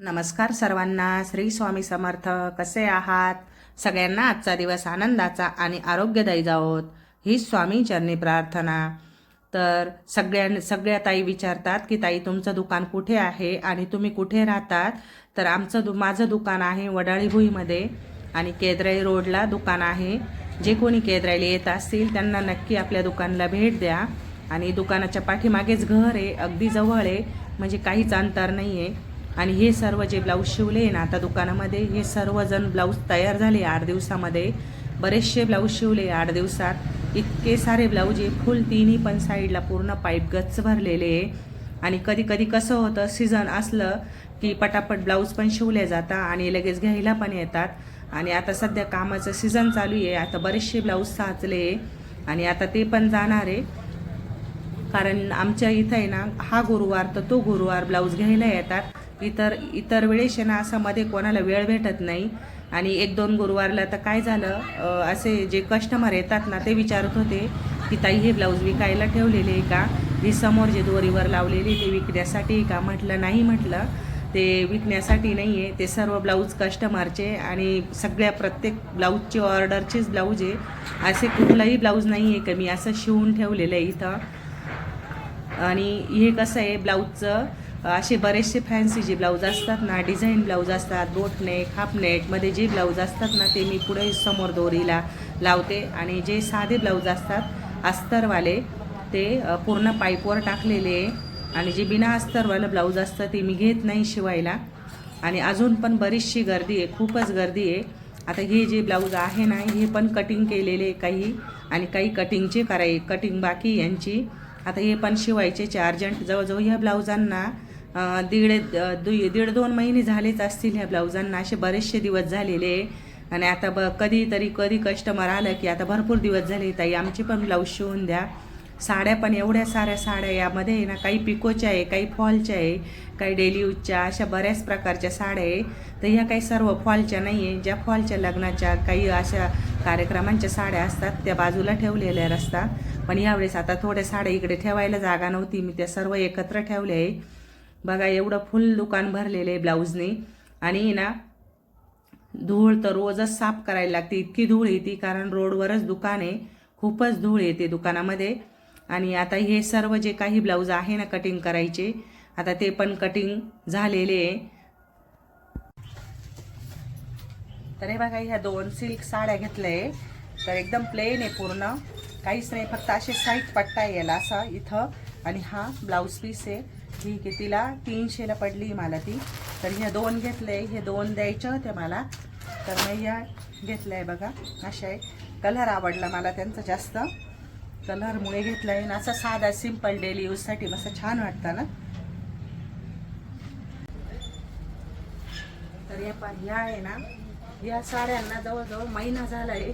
नमस्कार सर्वांना. श्री स्वामी समर्थ. कसे आहात? सगळ्यांना आजचा दिवस आनंदाचा आणि आरोग्यदायी जावोत ही स्वामी चरणी प्रार्थना. तर सगळ्या ताई विचारतात की ताई तुमचं दुकान कुठे आहे आणि तुम्ही कुठे राहतात. तर माझं दुकान आहे वडाळी भुईमध्ये आणि केद्राई रोडला दुकान आहे. जे कोणी केद्राईला येत असतील त्यांना नक्की आपल्या दुकानाला भेट द्या. आणि दुकानाच्या पाठीमागेच घर आहे, अगदी जवळ आहे, म्हणजे काहीच अंतर नाही आहे. आणि हे सर्व जे ब्लाऊज शिवले ना आता दुकानामध्ये, हे सर्वजण ब्लाऊज तयार झाले 8 दिवसामध्ये. बरेचसे ब्लाऊज शिवले 8 दिवसात. इतके सारे ब्लाऊज आहे, फुल तिन्ही पण साईडला पूर्ण पाईप गच्च भरलेले आहे. आणि कधी कधी कसं होतं, सीझन असलं की पटापट ब्लाऊज पण शिवले जातात आणि लगेच घ्यायला पण येतात. आणि आता सध्या कामाचं सीझन चालू आहे, आता बरेचसे ब्लाऊज साचले आणि आता ते पण जाणार आहे. कारण आमच्या इथं आहे ना, हा गुरुवार तर तो गुरुवार ब्लाऊज घ्यायला येतात. इतर वेळेस ना असं मध्ये कोणाला वेळ भेटत नाही. आणि 1-2 गुरुवारला तर काय झालं, असे जे कस्टमर येतात ना ते विचारत होते की ताई हे ब्लाऊज विकायला ठेवलेले आहे का, हे समोर जे दोरीवर लावलेले ते विकण्यासाठी का. म्हटलं नाही, म्हटलं ते विकण्यासाठी नाही आहे, ते सर्व ब्लाऊज कस्टमरचे आणि प्रत्येक ब्लाऊजची ऑर्डरचेच ब्लाऊज आहे. असे कुठलाही ब्लाऊज नाही आहे का मी असं शिवून ठेवलेलं आहे इथं. आणि हे कसं आहे, ब्लाऊजचं असे बरेचसे फॅन्सी जे ब्लाऊज असतात ना, डिझाईन ब्लाऊज असतात, बोटनेक हाफनेकमध्ये जे ब्लाऊज असतात ना ते मी पुढे समोर दोरीला लावते. आणि जे साधे ब्लाऊज असतात अस्तरवाले ते पूर्ण पाईपवर टाकलेले. आणि जे बिना अस्तरवालं ब्लाऊज असतं ते मी घेत नाही शिवायला. आणि अजून पण बरीचशी गर्दी आहे, खूपच गर्दी आहे. आता हे जे ब्लाऊज आहे ना हे पण कटिंग केलेले काही, आणि काही कटिंग बाकी यांची. आता हे पण शिवायचे अर्जंट. जवळजवळ ह्या ब्लाऊजांना 1.5-2 महिने झालेच असतील ह्या ब्लाऊजांना, असे बरेचसे दिवस झालेले. आणि आता कधी कस्टमर आलं की आता भरपूर दिवस झाले ताई आमचे पण ब्लाऊज शिवून द्या. साड्या पण एवढ्या साऱ्या साड्या यामध्ये आहे ना, काही पिकोच्या आहे, काही फॉलच्या आहे, काही डेली यूजच्या, अशा बऱ्याच प्रकारच्या साड्या आहे. तर ह्या काही सर्व फॉलच्या नाही आहे. ज्या फॉलच्या लग्नाच्या काही अशा कार्यक्रमांच्या साड्या असतात त्या बाजूला ठेवलेल्या असतात. पण यावेळेस आता थोड्या साड्या इकडे ठेवायला जागा नव्हती, मी त्या सर्व एकत्र ठेवल्या आहे. बघा एवढं फुल दुकान भरलेलं आहे ब्लाऊजने. आणि ना धूळ तर रोजच साफ करायला लागते, इतकी धूळ येते, कारण रोडवरच दुकान आहे, खूपच धूळ येते दुकानामध्ये. आणि आता हे सर्व जे काही ब्लाऊज आहे ना कटिंग करायचे, आता ते पण कटिंग झालेले आहे. तर हे बघा ह्या 2 सिल्क साड्या घेतल्या आहे. तर एकदम प्लेन आहे, पूर्ण काहीच नाही, फक्त असे साईड पट्टा आहे याला असा इथं. आणि हा ब्लाऊज पीस आहे. ठीक आहे, तिला 300ला पडली मला ती. तर ह्या 2 घेतले, हे 2 द्यायच्या होत्या मला, तर मग ह्या घेतल्या आहे. बघा अशा आहे, कलर आवडला मला त्यांचा जास्त, कलरमुळे घेतला आहे. ना असा साधा सिंपल डेली यूजसाठी मस्त छान वाटतं ना. तर ह्या आहे ना, या साड्यांना जवळजवळ महिना झाला आहे,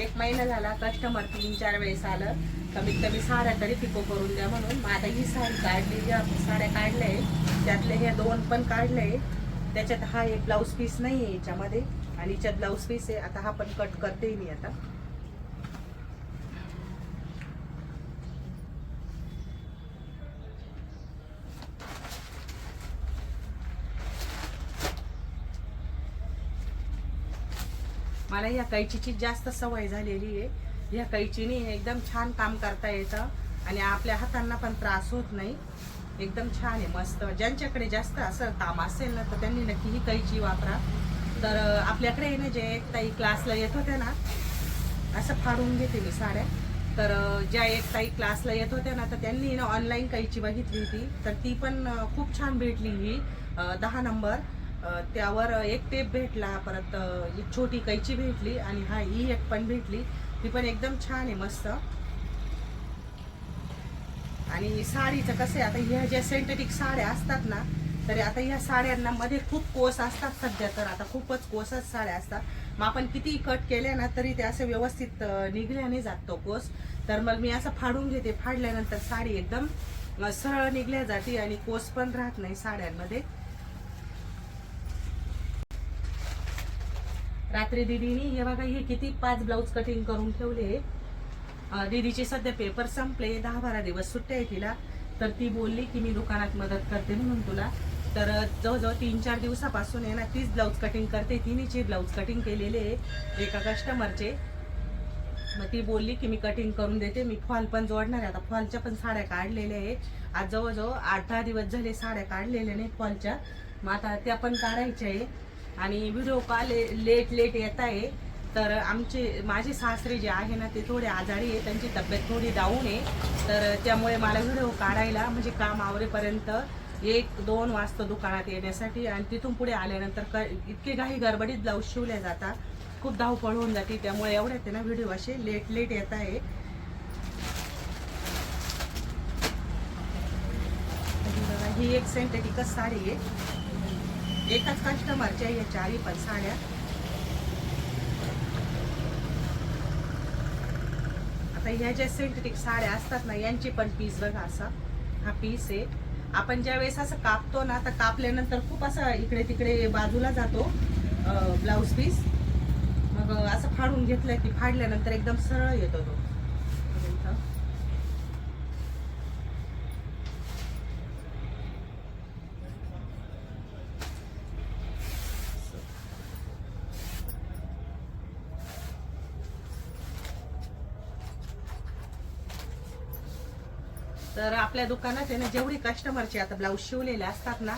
1 महिना झाला. कस्टमर 3-4 वेळेस आलं, कमीत कमी साड्या तरी पिको करून द्या म्हणून. मग आता ही साडी काढली, ज्या साड्या काढल्या आहे त्यातले हे 2 पण काढले आहे. त्याच्यात हा एक ब्लाऊज पीस नाही आहे याच्यामध्ये, आणि याच्यात ब्लाऊज पीस आहे. आता हा पण कट करते मी आता. मला या कैचीची जास्त सवय झालेली आहे. या कैचीने एकदम छान काम करता येतं आणि आपल्या हातांना पण त्रास होत नाही. एकदम छान आहे, मस्त. ज्यांच्याकडे जास्त असं काम असेल ना तर त्यांनी नक्की ही कैची वापरा. तर आपल्याकडे ना जे ताई क्लासला येत होत्या ना, असं फाडून घेते मी साड्या. तर ज्या एक ताई क्लासला येत होत्या ना तर त्यांनी ना ऑनलाईन कैची बघितली होती, तर ती पण खूप छान भेटली. ही 10 नंबर, त्यावर एक टेप भेटला, परत एक छोटी कैची भेटली, आणि ही एक पण भेटली, ती पण एकदम छान आहे, मस्त. आणि साडीचं कसं आहे, आता ह्या ज्या सिंथेटिक साड्या असतात ना, तर आता ह्या साड्यांना मध्ये खूप कोस असतात सध्या, तर आता खूपच कोसच साड्या असतात. मग आपण किती कट केल्या ना तरी ते असं व्यवस्थित निघल्या नाही जात तो कोस. तर मग मी असं फाडून घेते, फाडल्यानंतर साडी एकदम सरळ निघल्या जाते आणि कोस पण राहत नाही साड्यांमध्ये. रात्री दीदीनी हे बघा हे किती 5 ब्लाऊज कटिंग करून ठेवले. दीदीचे सध्या पेपर संपले, 10-12 दिवस सुट्ट्या आहे तिला. तर ती बोलली की मी दुकानात मदत करते म्हणून तुला. तर जवळजवळ 3-4 दिवसापासून आहे ना तीच ब्लाऊज कटिंग करते. तिनेची ब्लाऊज कटिंग केलेले आहे एका कस्टमरचे. मग ती बोलली की मी कटिंग करून देते. मी फॉल पण जोडणार आहे. आता फॉलच्या पण साड्या काढलेल्या आहे. आज जवळजवळ 8-10 दिवस झाले साड्या काढलेल्या नाही फॉलच्या. मग आता त्या पण काढायच्या आहे. आणि व्हिडिओ कॉल लेट येत आहे. तर माझे सासरे जे आहे ना ते थोडे आजारी आहे. त्यांची तब्येत थोडी डाऊन आहे. तर त्यामुळे मला व्हिडिओ काढायला म्हणजे काम आवरेपर्यंत 1-2 वाजता दुकानात येण्यासाठी. आणि तिथून पुढे आल्यानंतर इतके काही गडबडीत ब्लाऊज शिवले जातात, खूप धावपळ होऊन जाते. त्यामुळे एवढ्यात ना व्हिडिओ असे लेट येत आहे. ही एक सिंथेटिकच साडी आहे. एकाच कस्टमरच्या या 4 पण साड्या. आता ह्या ज्या सिंथेटिक साड्या असतात ना यांची पण पीस बघा असा हा पीस आहे. आपण ज्या वेळेस असं कापतो ना तर कापल्यानंतर खूप असा इकडे तिकडे बाजूला जातो ब्लाऊज पीस. मग असं फाडून घेतलं की फाडल्यानंतर एकदम सरळ येतो तो. तर आपल्या दुकानात आहे ना जेवढी कस्टमरचे आता ब्लाऊज शिवलेले असतात ना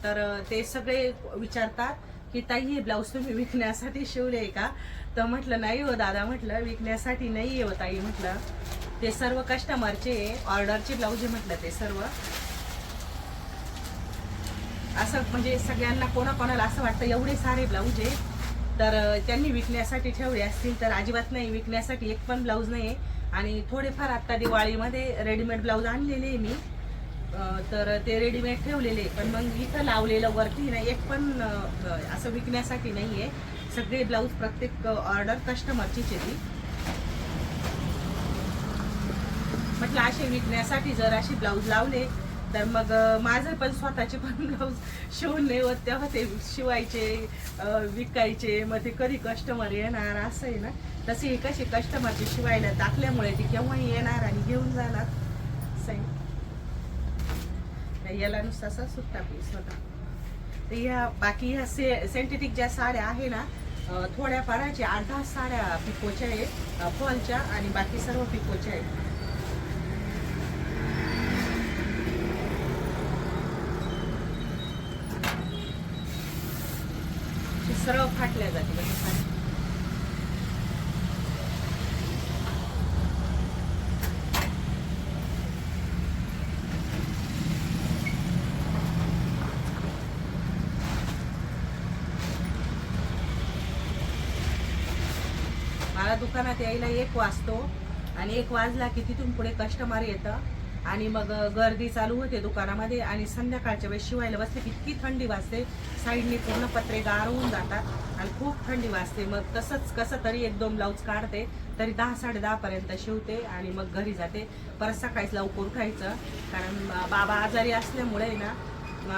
तर ते सगळे विचारतात की ताई हे ब्लाऊज तुम्ही विकण्यासाठी शिवले का? तर म्हटलं नाही हो दादा, म्हटलं विकण्यासाठी नाही हो ताई, म्हटलं ते सर्व कस्टमरचे ऑर्डरचे ब्लाऊज म्हटलं ते सर्व. असं म्हणजे सगळ्यांना कोणाकोणाला असं वाटतं एवढे सारे ब्लाऊज आहे तर त्यांनी विकण्यासाठी ठेवले असतील, तर अजिबात नाही. विकण्यासाठी एक पण ब्लाऊज नाही. आणि थोडेफार आत्ता दिवाळीमध्ये रेडीमेड ब्लाऊज आणलेले मी, तर ते रेडीमेड ठेवलेले. पण मग इथं लावलेलं वरती ना एक पण असं विकण्यासाठी नाही आहे. सगळे ब्लाऊज प्रत्येक ऑर्डर कस्टमरचीच आहे ती. म्हटलं असे विकण्यासाठी जर असे ब्लाऊज लावले तर मग माझं पण स्वतःचे पण ब्लाऊज शिवून नाही होत. तेव्हा ते शिवायचे विकायचे, मग ते कधी कस्टमर येणार असं आहे ना. तसे हे कसे कस्टमरचे शिवायला टाकल्यामुळे ते केव्हाही येणार आणि घेऊन जाणार. याला नुसता असा सुट्टा पीस होता. तर ह्या बाकी ह्या सिंथेटिक ज्या साड्या आहे ना थोड्या फाराच्या 8-10 साड्या पिकोच्या आहेत फॉलच्या, आणि बाकी सर्व पिकोच्या आहेत. सरळ फाटल्या जाते म्हणजे साडी. मला दुकानात यायला 1 वाजतो आणि 1 वाजला की तिथून पुढे कस्टमर येतं आणि मग गर्दी चालू होते दुकानामध्ये. आणि संध्याकाळच्या वेळेस शिवायला बसते की इतकी थंडी वाजते, साईडनी पूर्ण पत्रे गार होऊन जातात आणि खूप थंडी वाजते. मग तसंच कसं तरी 1-2 ब्लाऊज काढते, तरी 10-10:30 पर्यंत शिवते आणि मग घरी जाते. परत सकाळीच लवकर उठायचं, कारण बाबा आजारी असल्यामुळे ना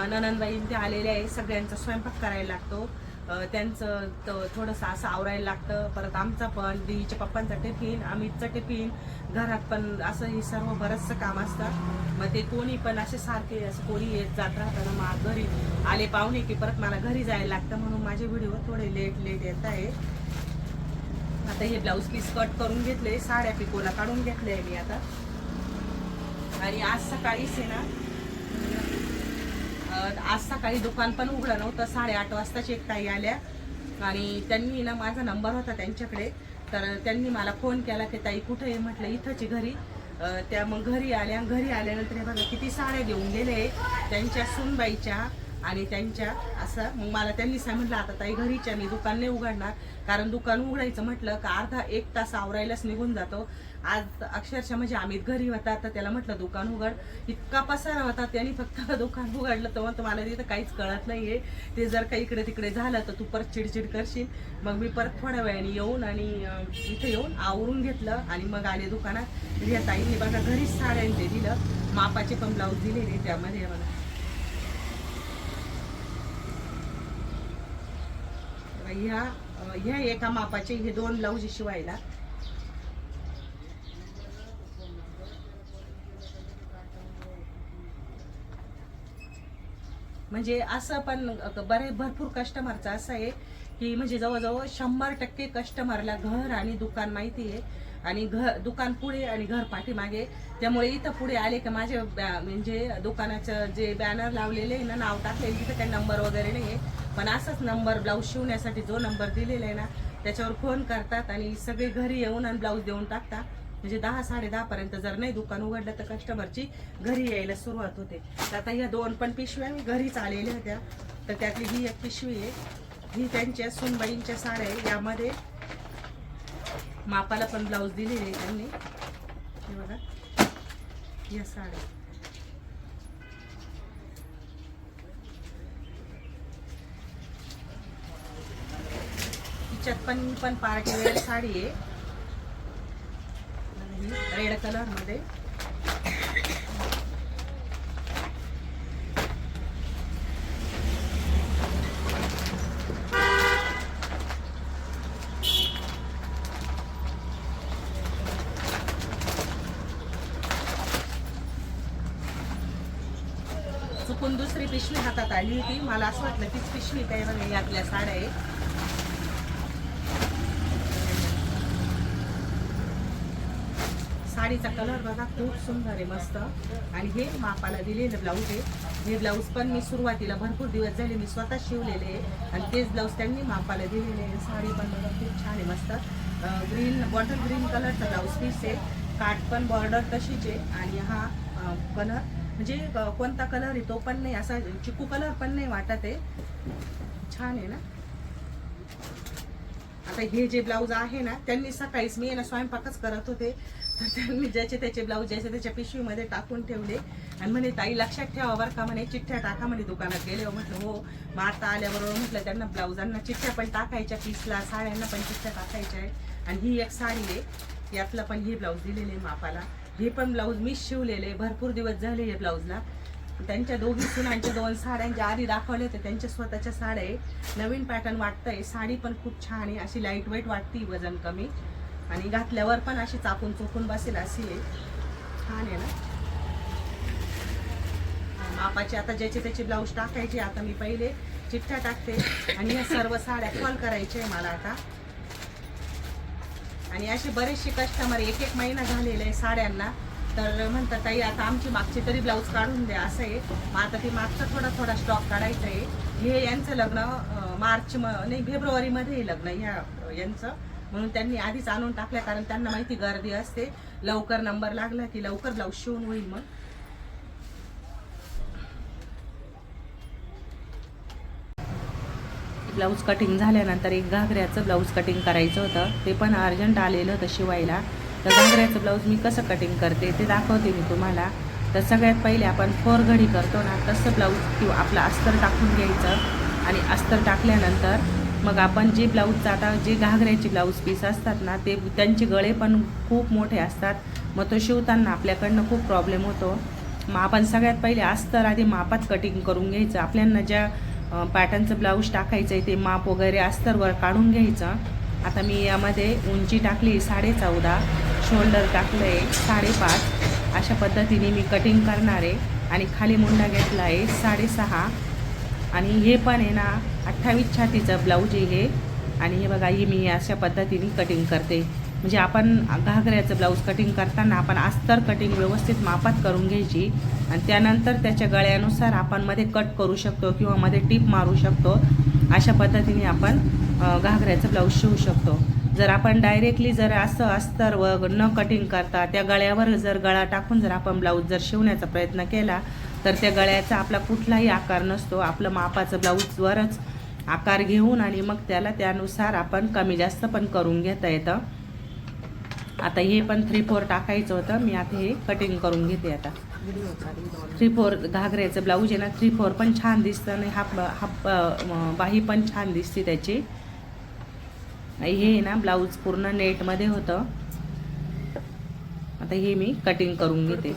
ननंदबाई ते आलेले आहे. सगळ्यांचा स्वयंपाक करायला लागतो, त्यांचं थोडंसं असं आवरायला लागतं. परत आमचा पण, दीदीच्या पप्पांचा टिफिन, अमितचा टिफिन, घरात पण असं हे सर्व बरंचसं काम असतं. मग ते कोणी पण असे सारखे असं कोणी येत जात राहतं ना, मग घरी आले पाहुणे की परत मला घरी जायला लागतं. म्हणून माझे व्हिडिओ थोडे लेट येत आहे. आता हे ब्लाऊज पीस कट करून घेतले, साड्या पिकोला काढून घेतले मी आता. आणि आज सकाळीच आहे ना, आज सकाळी दुकान पण उघडं नव्हतं. 8:30 वाजताच एक ताई आल्या आणि त्यांनी ना माझा नंबर होता त्यांच्याकडे, तर त्यांनी मला फोन केला की ताई कुठे आहे? म्हटलं इथंच घरी. त्या मग घरी आल्यानंतर हे बघा किती साड्या घेऊन गेले त्यांच्या सूनबाईच्या आणि त्यांच्या. असं मग मला त्यांनी सांगितलं आता ताई घरीच्या मी दुकान नाही उघडणार, कारण दुकान उघडायचं म्हटलं का अर्धा-1 तास आवरायलाच निघून जातो. आज अक्षरशः म्हणजे अमित घरी होता तर त्याला म्हटलं दुकान उघड, इतका पसारा होता. त्यांनी फक्त दुकान उघडलं तर मग मला तिथं काहीच कळत नाहीये. ते जर काही इकडे तिकडे झालं तर तू परत चिडचिड करशील. मग मी परत थोड्या वेळाने येऊन आणि इथे येऊन आवरून घेतलं आणि मग आले दुकानात. या ताईने बघा घरीच साड्यांचे दिलं, मापाचे पण ब्लाऊज दिलेले त्यामध्ये. मला ह्या एका मापाचे हे 2 ब्लाऊज शिवायला. म्हणजे असं पण भरपूर कस्टमरचं असं आहे की म्हणजे जवळजवळ 100% कस्टमरला घर आणि दुकान माहिती आहे, आणि दुकान पुढे आणि घर पाठीमागे. त्यामुळे इथं पुढे आले की माझे म्हणजे दुकानाचं जे बॅनर लावलेले आहे ना, नाव टाकलेलं, तिथं काही नंबर वगैरे नाही आहे, पण असंच नंबर ब्लाऊज शिवण्यासाठी जो नंबर दिलेला आहे ना त्याच्यावर फोन करतात आणि सगळे घरी येऊन आणि ब्लाऊज देऊन टाकतात. म्हणजे 10-10:30 पर्यंत जर नाही दुकान उघडलं तर कस्टमरची घरी यायला सुरुवात होते. तर आता ह्या 2 पण पिशव्या मी घरीच आलेल्या होत्या, तर त्यातली ही एक पिशवी आहे, ही त्यांच्या सुनबाईंच्या साड्या आहे. यामध्ये मापाला पण ब्लाऊज दिलेले आहे त्यांनी. हे बघा या साड्या, तिच्यात पण पार्टी वेअर साडी आहे रेड कलर मध्ये. चुकून दुसरी पिशवी हातात आली होती, मला असं वाटलं तीच पिशवी काय बघा, यातल्या साड्या आहे. साडीचा कलर बघा खूप सुंदर आहे, मस्त. आणि हे मापाला दिलेलं ब्लाऊज आहे. हे ब्लाऊज पण मी सुरुवातीला भरपूर दिवस झाले मी स्वतः शिवलेले आहे, आणि तेच ब्लाऊज त्यांनी मापाला दिलेले आहे. साडी पण बघा खूप छान आहे, मस्त. ग्रीन बॉटल ग्रीन कलरचा ब्लाऊज पीस आहे, काठ पण बॉर्डर तशीच आहे. आणि हा कलर म्हणजे कोणता कलर आहे तो पण नाही, असा चिकू कलर पण नाही वाटत आहे, छान आहे ना. आता हे जे ब्लाऊज आहे ना, त्यांनी सकाळीच मी ना स्वयंपाकच करत होते, तर त्यांनी ज्याचे त्याचे ब्लाऊज ज्याच्या त्याच्या पिशवीमध्ये टाकून ठेवले आणि म्हणे ताई लक्षात ठेवा बरं का, म्हणे चिठ्ठ्या टाका म्हणे दुकानात गेले. म्हटलं हो. मग आता आल्याबरोबर म्हटलं त्यांना ब्लाऊजांना चिठ्ठ्या पण टाकायच्या, पीसला साड्यांना पण चिठ्ठ्या टाकायच्या आहे. आणि ही एक साडी आहे, यातलं पण ही ब्लाऊज दिलेले मापाला. हे पण ब्लाऊज मीच शिवलेले, भरपूर दिवस झाले हे ब्लाऊजला. त्यांच्या दोघी सुनांच्या 2 साड्यांच्या आधी दाखवले होते, त्यांच्या स्वतःच्या साड्या आहे. नवीन पॅटर्न वाटतंय, साडी पण खूप छान आहे, अशी लाईट वेट वाटती, वजन कमी, आणि घातल्यावर पण अशी चापून चोपून बसेल अशी आहे, छान आहे ना. मापाचे आता ज्याचे त्याचे ब्लाऊज टाकायचे. आता मी पहिले चिठ्ठ्या टाकते आणि या सर्व साड्या फॉल करायच्या आहे मला आता. आणि असे बरेचसे कस्टमर 1-1 महिना झालेले आहे साड्यांना, तर म्हणतात ताई आता आमची मागची तरी ब्लाऊज काढून द्या, असं आहे. मग आता ते मागचा थोडा स्टॉक काढायचा आहे. हे यांचं लग्न फेब्रुवारीमध्ये लग्न यांचं, म्हणून त्यांनी आधीच आणून टाकल्या, कारण त्यांना माहिती गर्दी असते, लवकर नंबर लागला की लवकर ब्लाऊज शिवून होईल. मग ब्लाऊज कटिंग झाल्यानंतर एक घागऱ्याचं ब्लाऊज कटिंग करायचं होतं, ते पण अर्जंट आलेलं होतं शिवायला. तर घागऱ्याचं ब्लाऊज मी कसं कटिंग करते ते दाखवते मी तुम्हाला. तर सगळ्यात पहिले आपण 4 घडी करतो ना, तसं ब्लाऊज किंवा आपलं अस्तर टाकून घ्यायचं. आणि अस्तर टाकल्यानंतर मग आपण जे ब्लाऊजचं आता जे घागऱ्याचे ब्लाऊज पीस असतात ना, ते त्यांचे गळे पण खूप मोठे असतात, मग तो शिवताना आपल्याकडनं खूप प्रॉब्लेम होतो. मग आपण सगळ्यात पहिले अस्तर आधी मापात कटिंग करून घ्यायचं. आपल्याला ज्या पॅटर्नचं ब्लाऊज टाकायचं आहे ते माप वगैरे अस्तरवर काढून घ्यायचं. आता मी यामध्ये उंची टाकली 14.5, शोल्डर टाकलं आहे 5.5, अशा पद्धतीने मी कटिंग करणार आहे. आणि खाली मुंडा घेतला आहे 6.5. आणि हे पण आहे ना 28 छातीचं ब्लाऊज आहे हे. आणि हे बघा, ही मी अशा पद्धतीने कटिंग करते. म्हणजे आपण घागऱ्याचं ब्लाऊज कटिंग करताना आपण अस्तर कटिंग व्यवस्थित मापात करून घ्यायची, आणि त्यानंतर त्याच्या गळ्यानुसार आपण मध्ये कट करू शकतो किंवा मध्ये टीप मारू शकतो. अशा पद्धतीने आपण घागऱ्याचं ब्लाऊज शिवू शकतो. जर आपण डायरेक्टली जर असं अस्तर व न कटिंग करता त्या गळ्यावर जर गळा टाकून जर आपण ब्लाऊज जर शिवण्याचा प्रयत्न केला, तर त्या गळ्याचा आपला कुठलाही आकार नसतो. आपलं मापाचं ब्लाऊजवरच आकार घेऊन आणि मग त्याला त्यानुसार आपण कमी जास्त पण करून घेता येतं. आता हे पण 3/4 टाकायचं होतं, मी आता हे कटिंग करून घेते. आता 3/4 घागऱ्याचं ब्लाऊज आहे ना, 3/4 पण छान दिसतं आणि हाफ बाही पण छान दिसते त्याची. हे ना ब्लाऊज पूर्ण नेटमध्ये होतं. आता हे मी कटिंग करून घेते.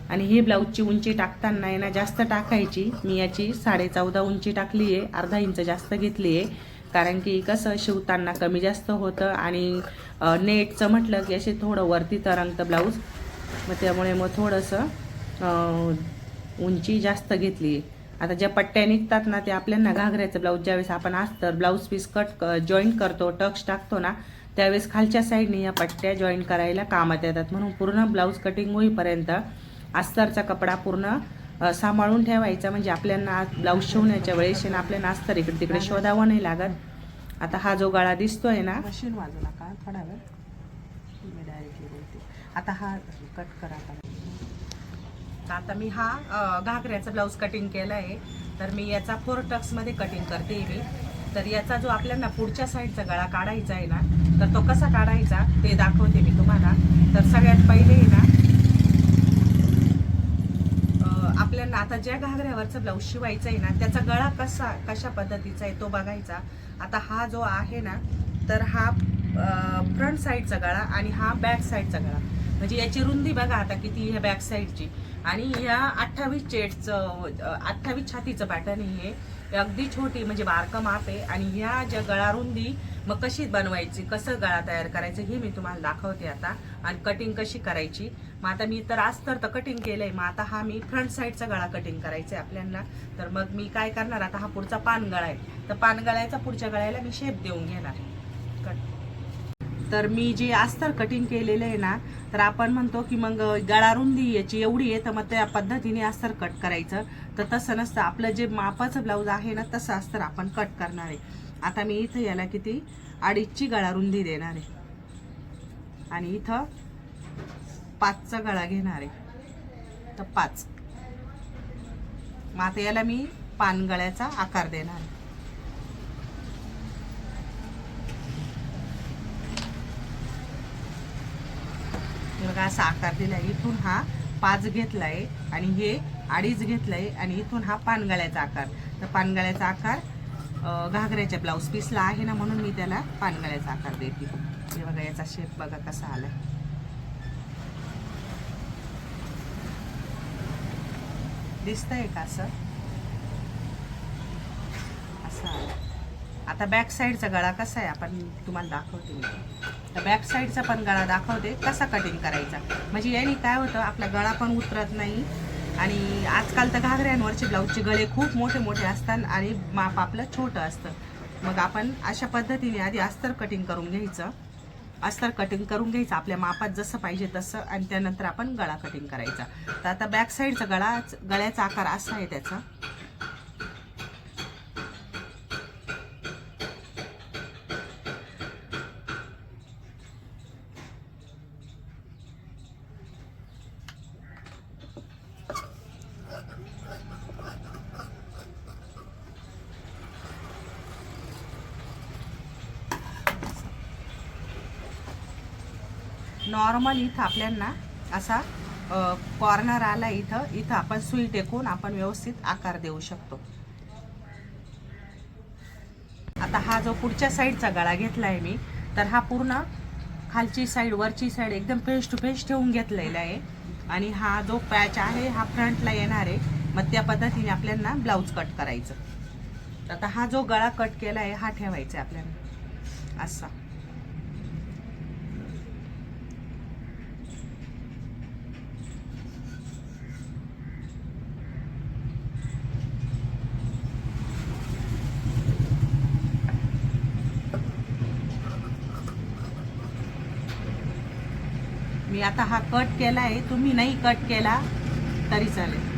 आणि ही ब्लाऊजची उंची टाकताना आहे ना जास्त टाकायची. मी याची 14.5 उंची टाकली आहे, अर्धा इंच जास्त घेतली आहे, कारण की कसं शिवताना कमी जास्त होतं. आणि नेटचं म्हटलं की असे थोडं वरती तरंगतं ब्लाऊज, मग त्यामुळे मग थोडंसं उंची जास्त घेतली आहे. आता ज्या पट्ट्या निघतात ना ते आपल्याला घागऱ्याचं ब्लाऊज ज्यावेळेस आपण अस्तर ब्लाऊज पीस जॉईन करतो, टक्स टाकतो ना, त्यावेळेस खालच्या साईडने या पट्ट्या जॉईन करायला कामात येतात. म्हणून पूर्ण ब्लाऊज कटिंग होईपर्यंत अस्तरचा कपडा पूर्ण सांभाळून ठेवायचा, म्हणजे आपल्याला ब्लाऊज शिवण्याच्या वेळेस ना आपल्याला अस्तर इकडे तिकडे शोधावं नाही लागत. आता हा जो गळा दिसतोय ना, मशीन वाजू नका थोडा वेळ, मी डायरेक्टली बोलते. आता हा कट करा. आता मी हा घागऱ्याचा ब्लाऊज कटिंग केला आहे, तर मी याचा 4 टक्समध्ये कटिंग करते मी. तर याचा जो आपल्याला पुढच्या साईडचा गळा काढायचा आहे ना, तर तो कसा काढायचा ते दाखवते मी तुम्हाला. तर सगळ्यात पहिले ना आपल्याला आता ज्या घागऱ्यावरचं ब्लाऊज शिवायचं आहे ना त्याचा गळा कशा पद्धतीचा आहे तो बघायचा. आता हा जो आहे ना, तर हा फ्रंट साईडचा गळा आणि हा बॅक साईडचा गळा, म्हणजे याची रुंदी बघा आता किती ह्या बॅक साईडची. आणि ह्या 28 चेटचं 28 छातीचं पॅटर्न हे अगदी छोटी म्हणजे बारकं माप आहे. आणि ह्या ज्या गळा रुंदी मग कशी बनवायची, कसं गळा तयार करायचं हे मी तुम्हाला दाखवते आता, आणि कटिंग कशी करायची. मग आता मी तर अस्तर तर कटिंग केलंय, मग आता हा मी फ्रंट साईडचा गळा कटिंग करायचा आहे आपल्याला. तर मग मी काय करणार, आता हा पुढचा पान गळा आहे, तर पान गळ्याचा पुढच्या गळ्याला मी शेप देऊन घेणार कट. तर मी जे अस्तर कटिंग केलेलं आहे ना, तर आपण म्हणतो की मग गळा रुंदी याची एवढी आहे तर मग त्या पद्धतीने अस्तर कट करायचं. तर तसं नसतं, आपलं जे मापाचं ब्लाऊज आहे ना तसं अस्तर आपण कट करणार आहे. आता मी इथं याला किती 2.5ची गळा रुंदी देणार आहे, आणि इथं 5चा गळा घेणार आहे, तर 5. मग आता याला मी पान गळ्याचा आकार देणार आहे. बघा असा आकार दिलाय. इथून हा 5 घेतलाय आणि हे 2.5 घेतलंय, आणि इथून हा पानगळ्याचा आकार. तर पानगळ्याचा आकार घागऱ्याच्या ब्लाऊज पीसला आहे ना, म्हणून मी त्याला पानगळ्याचा आकार देते. हे बघा याचा शेप बघा कसा आलाय, दिसतंय का असं आलं. आता बॅक साईडचा गळा कसा आहे आपण तुम्हाला दाखवते मी. तर बॅक साईडचा पण गळा दाखवते कसा कटिंग करायचा, म्हणजे याने काय होतं आपला गळा पण उतरत नाही. आणि आजकाल तर घागऱ्यांवरचे ब्लाऊजचे गळे खूप मोठे मोठे असतात आणि माप आपलं छोटं असतं. मग आपण अशा पद्धतीने आधी अस्तर कटिंग करून घ्यायचं, अस्तर कटिंग करून घ्यायचं आपल्या मापात जसं पाहिजे तसं, आणि त्यानंतर आपण गळा कटिंग करायचा. तर आता बॅक साईडचा गळ्याचा आकार असा आहे त्याचा. नॉर्मल इथं आपल्याला असा कॉर्नर आला, इथं आपण सुई टेकून आपण व्यवस्थित आकार देऊ शकतो. आता हा जो पुढच्या साईडचा गळा घेतलाय मी, तर हा पूर्ण खालची साईड वरची साईड एकदम फेस टू फेस ठेवून घेतलेला आहे. आणि हा जो पॅच आहे हा फ्रंटला येणार आहे. मग त्या पद्धतीने आपल्याला ब्लाऊज कट करायचं. आता हा जो गळा कट केला आहे हा ठेवायचा आहे आपल्याला असा. मी आता हा कट केला आहे, तुम्ही नाही कट केला तरी चालेल.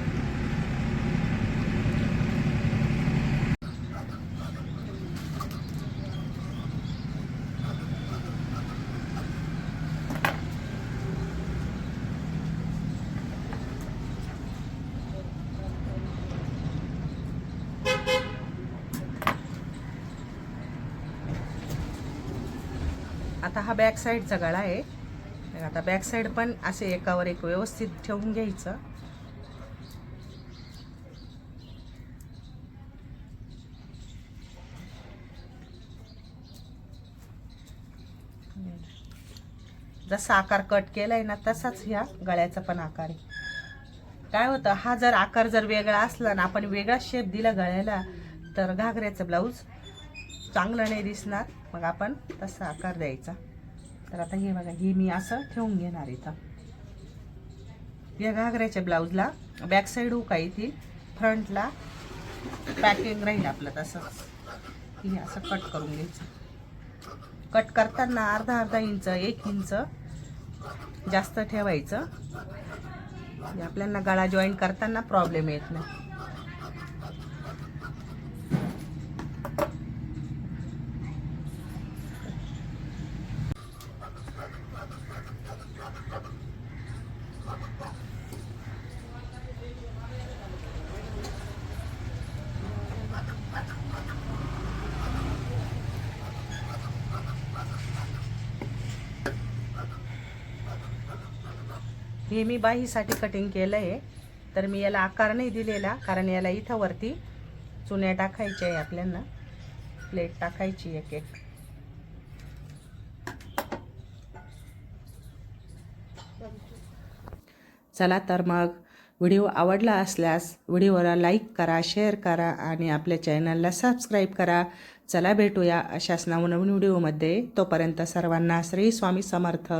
आता हा बॅक साईडचा गळा आहे. आता बॅक साईड पण असे एकावर एक व्यवस्थित ठेवून घ्यायचं. जसा आकार कट केलाय ना तसाच ह्या गळ्याचा पण आकार आहे. काय होतं, हा जर आकार जर वेगळा असला ना, आपण वेगळा शेप दिला गळ्याला, तर घागऱ्याचं ब्लाऊज चांगलं नाही दिसणार. मग आपण तसा आकार द्यायचा. तर आता हे बघा, हे मी असं ठेवून घेणार इथं. या घागऱ्याच्या ब्लाऊजला बॅक साईड हुका येतील, फ्रंटला पॅकिंग राहील आपलं तसंच. हे असं कट करून घ्यायचं. कट करताना अर्धा इंच 1 इंच जास्त ठेवायचं. आपल्याला गळा जॉईन करताना प्रॉब्लेम येत नाही. हे मी बाहीसाठी कटिंग केलं आहे. तर मी याला आकार नाही दिलेला, कारण याला इथं वरती चुन्या टाकायच्या आहे. आपल्याला प्लेट टाकायची एक एक. चला तर मग व्हिडिओ आवडला असल्यास व्हिडिओला लाईक करा, शेअर करा आणि आपल्या चॅनलला सबस्क्राईब करा. चला भेटूया अशाच नवनवीन व्हिडिओमध्ये. तोपर्यंत सर्वांना श्री स्वामी समर्थ.